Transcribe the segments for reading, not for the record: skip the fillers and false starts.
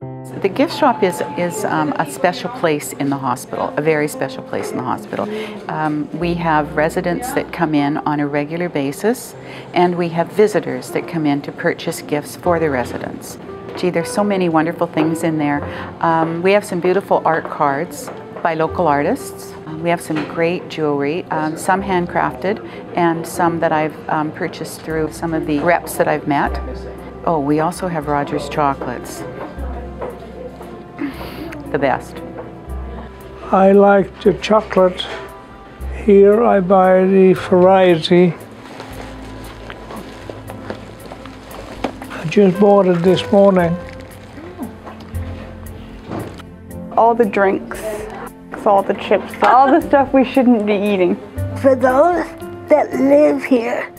The gift shop is a special place in the hospital, a very special place in the hospital. We have residents that come in on a regular basis, and we have visitors that come in to purchase gifts for the residents. Gee, there's so many wonderful things in there. We have some beautiful art cards by local artists. We have some great jewelry, some handcrafted, and some that I've purchased through some of the reps that I've met. Oh, we also have Rogers chocolates. The best. I like the chocolate. Here I buy the variety. I just bought it this morning. All the drinks, all the chips, all the stuff we shouldn't be eating. For those that live here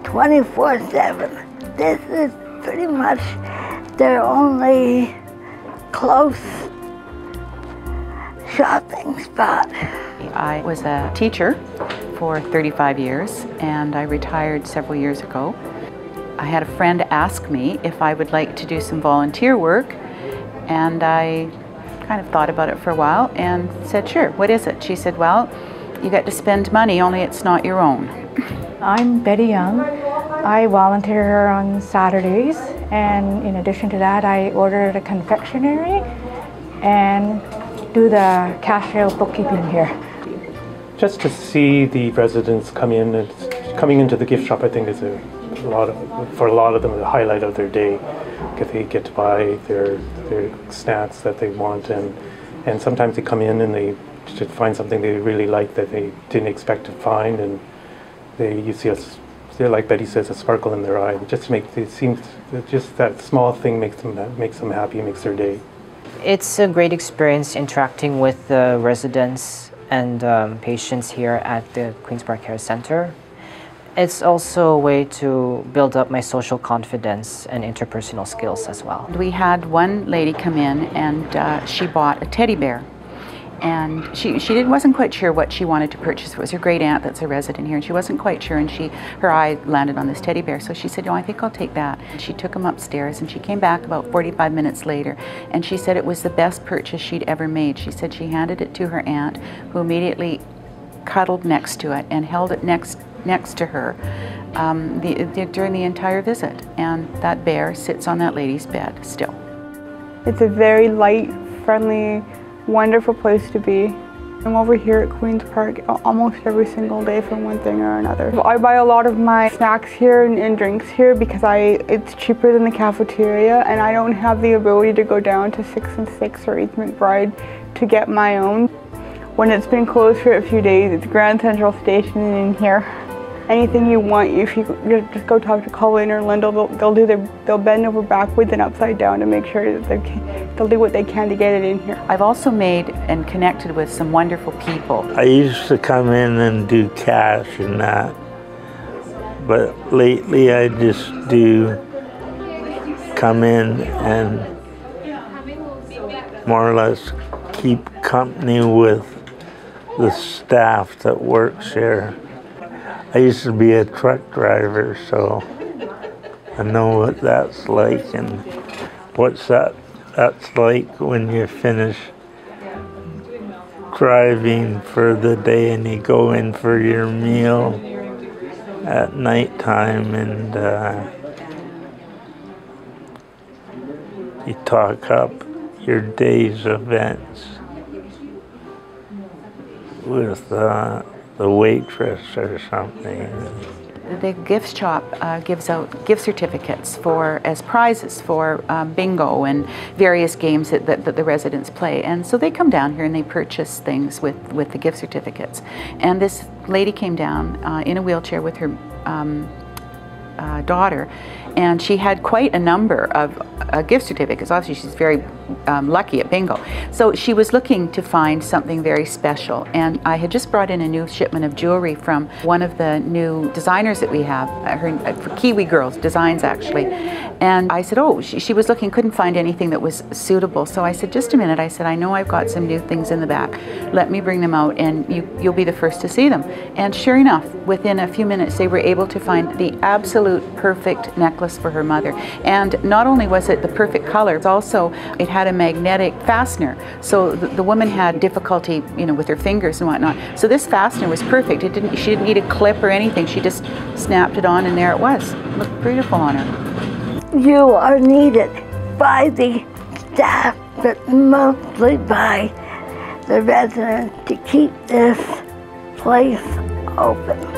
24/7, this is pretty much their only close shopping spot. I was a teacher for 35 years and I retired several years ago. I had a friend ask me if I would like to do some volunteer work, and I kind of thought about it for a while and said, sure, what is it? She said, well, you get to spend money, only it's not your own. I'm Betty Young. I volunteer here on Saturdays, and in addition to that, I ordered a confectionery and do the cashier bookkeeping here. Just to see the residents come in, and coming into the gift shop, I think is for a lot of them, the highlight of their day, because they get to buy their snacks that they want, and sometimes they come in and they should find something they really like that they didn't expect to find, and you see us, like Betty says, a sparkle in their eye. Just that small thing makes them happy, makes their day. It's a great experience interacting with the residents and patients here at the Queen's Park Care Center. It's also a way to build up my social confidence and interpersonal skills as well. We had one lady come in and she bought a teddy bear. And she wasn't quite sure what she wanted to purchase. It was her great aunt that's a resident here, and she wasn't quite sure, and her eye landed on this teddy bear. So she said, I think I'll take that. And she took him upstairs, and she came back about 45 minutes later, and she said it was the best purchase she'd ever made. She said she handed it to her aunt, who immediately cuddled next to it and held it next to her during the entire visit. And that bear sits on that lady's bed still. It's a very light, friendly, wonderful place to be. I'm over here at Queen's Park almost every single day for one thing or another. I buy a lot of my snacks here and drinks here because it's cheaper than the cafeteria, and I don't have the ability to go down to 6 and 6 or 8th McBride to get my own. When it's been closed for a few days, it's Grand Central Station in here. Anything you want, if you just go talk to Colleen or Linda, they'll bend over backwards and upside down to make sure that they'll do what they can to get it in here. I've also made and connected with some wonderful people. I used to come in and do cash and that, but lately I just do come in and more or less keep company with the staff that works here. I used to be a truck driver, so I know what that's like and what's that's like when you finish driving for the day and you go in for your meal at nighttime, and you talk up your day's events with the waitress or something. The gift shop gives out gift certificates as prizes for bingo and various games that the residents play. And so they come down here and they purchase things with the gift certificates. And this lady came down in a wheelchair with her daughter, and she had quite a number of gift certificates. Obviously she's very lucky at bingo. So she was looking to find something very special, and I had just brought in a new shipment of jewelry from one of the new designers that we have, for Kiwi Girls Designs actually. And I said, oh, she was looking, couldn't find anything that was suitable. So I said, just a minute. I said, I know I've got some new things in the back. Let me bring them out and you'll be the first to see them. And sure enough, within a few minutes they were able to find the absolute perfect necklace necklace for her mother. And not only was it the perfect color, it's also, it had a magnetic fastener. So the woman had difficulty, you know, with her fingers and whatnot. So this fastener was perfect. She didn't need a clip or anything. She just snapped it on and there it was. It looked beautiful on her. You are needed by the staff, but mostly by the residents to keep this place open.